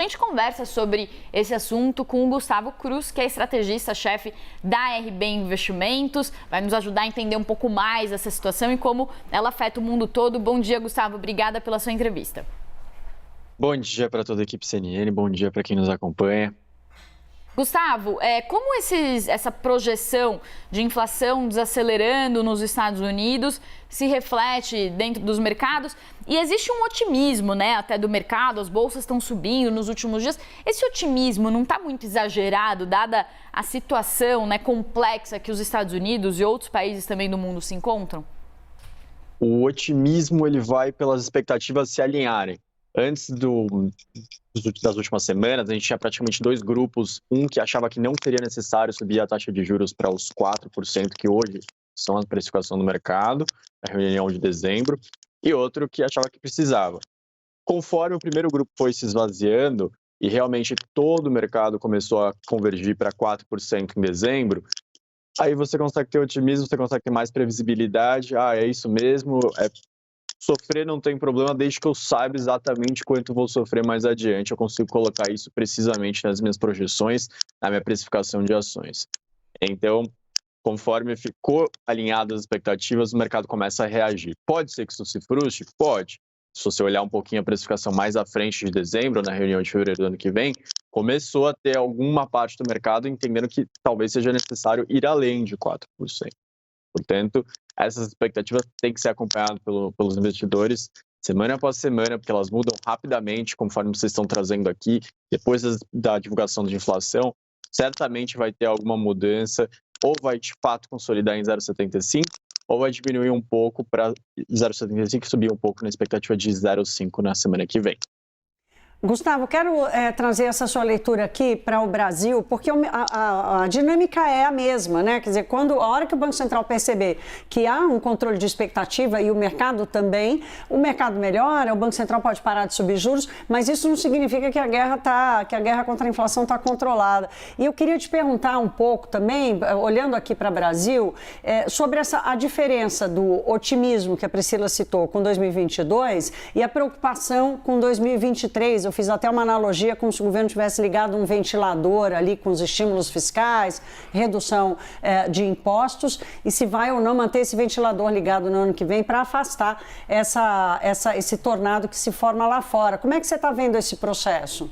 A gente conversa sobre esse assunto com o Gustavo Cruz, que é estrategista-chefe da RB Investimentos. Vai nos ajudar a entender um pouco mais essa situação e como ela afeta o mundo todo. Bom dia, Gustavo. Obrigada pela sua entrevista. Bom dia para toda a equipe CNN, bom dia para quem nos acompanha. Gustavo, como essa projeção de inflação desacelerando nos Estados Unidos se reflete dentro dos mercados? E existe um otimismo, né, até do mercado, as bolsas estão subindo nos últimos dias. Esse otimismo não está muito exagerado, dada a situação, né, complexa que os Estados Unidos e outros países também do mundo se encontram? O otimismo ele vai pelas expectativas se alinharem. Antes das últimas semanas, a gente tinha praticamente dois grupos. Um que achava que não seria necessário subir a taxa de juros para os 4%, que hoje são a precificação do mercado, na reunião de dezembro, e outro que achava que precisava. Conforme o primeiro grupo foi se esvaziando e realmente todo o mercado começou a convergir para 4% em dezembro, aí você consegue ter otimismo, você consegue ter mais previsibilidade. É isso mesmo, sofrer não tem problema, desde que eu saiba exatamente quanto vou sofrer mais adiante. Eu consigo colocar isso precisamente nas minhas projeções, na minha precificação de ações. Então, conforme ficou alinhado as expectativas, o mercado começa a reagir. Pode ser que isso se frustre? Pode. Se você olhar um pouquinho a precificação mais à frente de dezembro, na reunião de fevereiro do ano que vem, começou a ter alguma parte do mercado entendendo que talvez seja necessário ir além de 4%. Portanto, essas expectativas têm que ser acompanhadas pelos investidores semana após semana, porque elas mudam rapidamente, conforme vocês estão trazendo aqui. Depois da divulgação de inflação, certamente vai ter alguma mudança, ou vai de fato consolidar em 0,75, ou vai diminuir um pouco para 0,75 e subir um pouco na expectativa de 0,5 na semana que vem. Gustavo, quero trazer essa sua leitura aqui para o Brasil, porque a dinâmica é a mesma, né? Quer dizer, a hora que o Banco Central perceber que há um controle de expectativa e o mercado também, o mercado melhora, o Banco Central pode parar de subir juros, mas isso não significa que a guerra contra a inflação está controlada. E eu queria te perguntar um pouco também, olhando aqui para o Brasil, sobre a diferença do otimismo que a Priscila citou com 2022 e a preocupação com 2023. Eu fiz até uma analogia como se o governo tivesse ligado um ventilador ali com os estímulos fiscais, redução de impostos, e se vai ou não manter esse ventilador ligado no ano que vem para afastar esse tornado que se forma lá fora. Como é que você está vendo esse processo?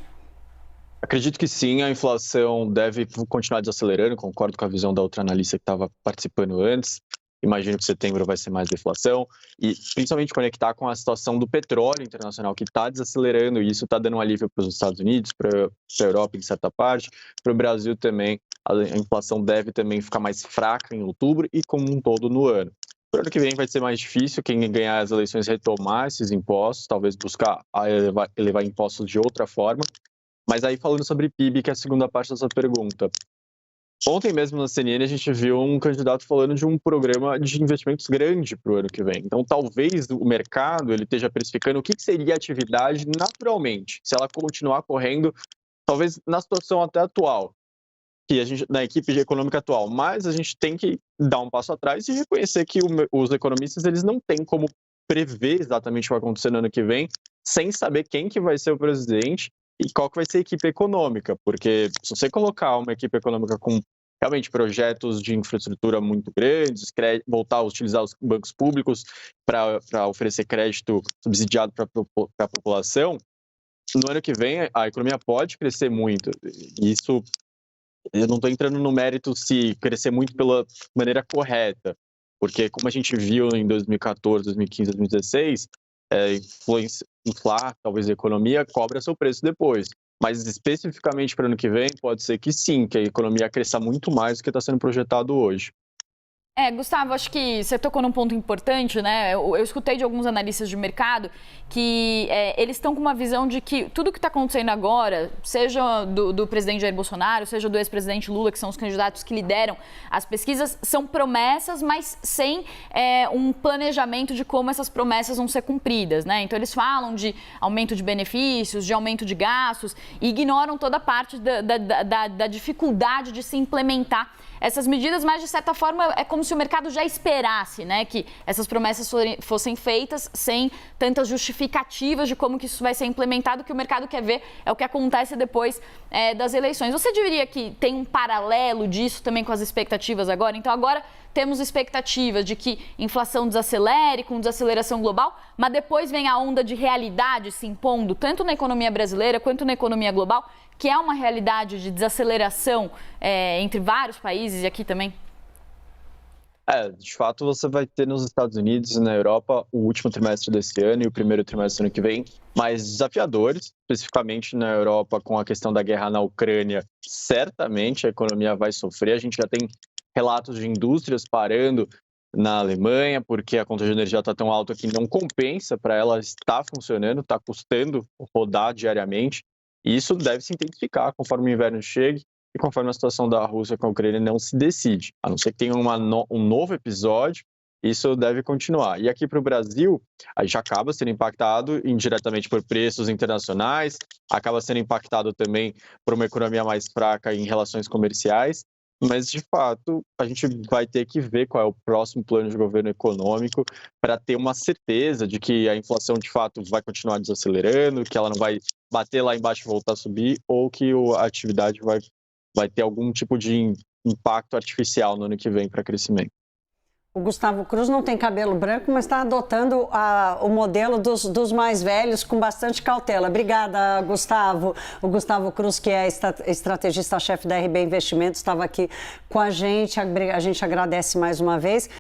Acredito que sim, a inflação deve continuar desacelerando, concordo com a visão da outra analista que estava participando antes. Imagino que setembro vai ser mais deflação e principalmente conectar com a situação do petróleo internacional que está desacelerando, e isso está dando um alívio para os Estados Unidos, para a Europa em certa parte, para o Brasil também. A inflação deve também ficar mais fraca em outubro e como um todo no ano. Para o ano que vem vai ser mais difícil, quem ganhar as eleições retomar esses impostos, talvez buscar elevar impostos de outra forma. Mas aí falando sobre PIB, que é a segunda parte da sua pergunta. Ontem mesmo na CNN a gente viu um candidato falando de um programa de investimentos grande para o ano que vem. Então talvez o mercado ele esteja precificando o que seria a atividade naturalmente, se ela continuar correndo, talvez na situação até atual, que a gente na equipe econômica atual. Mas a gente tem que dar um passo atrás e reconhecer que os economistas eles não têm como prever exatamente o que vai acontecer no ano que vem, sem saber quem que vai ser o presidente e qual que vai ser a equipe econômica, porque se você colocar uma equipe econômica com realmente projetos de infraestrutura muito grandes, voltar a utilizar os bancos públicos para oferecer crédito subsidiado para a população, no ano que vem a economia pode crescer muito. Isso, eu não estou entrando no mérito se crescer muito pela maneira correta, porque como a gente viu em 2014, 2015, 2016, inflar, talvez a economia cobra seu preço depois. Mas especificamente para o ano que vem, pode ser que sim, que a economia cresça muito mais do que está sendo projetado hoje. Gustavo, acho que você tocou num ponto importante, né? Eu escutei de alguns analistas de mercado que eles estão com uma visão de que tudo que está acontecendo agora, seja do presidente Jair Bolsonaro, seja do ex-presidente Lula, que são os candidatos que lideram as pesquisas, são promessas, mas sem um planejamento de como essas promessas vão ser cumpridas, né? Então eles falam de aumento de benefícios, de aumento de gastos e ignoram toda a parte da dificuldade de se implementar essas medidas, mas de certa forma é como se o mercado já esperasse, né, que essas promessas fossem feitas sem tantas justificativas de como que isso vai ser implementado. O que o mercado quer ver é o que acontece depois das eleições. Você diria que tem um paralelo disso também com as expectativas agora? Então agora temos expectativas de que inflação desacelere, com desaceleração global, mas depois vem a onda de realidade se impondo, tanto na economia brasileira quanto na economia global, que é uma realidade de desaceleração entre vários países e aqui também? De fato, você vai ter nos Estados Unidos e na Europa o último trimestre desse ano e o primeiro trimestre do ano que vem mais desafiadores, especificamente na Europa com a questão da guerra na Ucrânia. Certamente a economia vai sofrer, a gente já tem relatos de indústrias parando na Alemanha, porque a conta de energia está tão alta que não compensa para ela estar funcionando, está custando rodar diariamente, e isso deve se intensificar conforme o inverno chegue e conforme a situação da Rússia com a Ucrânia não se decide. A não ser que tenha um novo episódio, isso deve continuar. E aqui para o Brasil, a gente acaba sendo impactado indiretamente por preços internacionais, acaba sendo impactado também por uma economia mais fraca em relações comerciais, mas, de fato, a gente vai ter que ver qual é o próximo plano de governo econômico para ter uma certeza de que a inflação, de fato, vai continuar desacelerando, que ela não vai bater lá embaixo e voltar a subir, ou que a atividade vai ter algum tipo de impacto artificial no ano que vem para crescimento. O Gustavo Cruz não tem cabelo branco, mas está adotando o modelo dos mais velhos com bastante cautela. Obrigada, Gustavo. O Gustavo Cruz, que é estrategista-chefe da RB Investimentos, estava aqui com a gente. A gente agradece mais uma vez.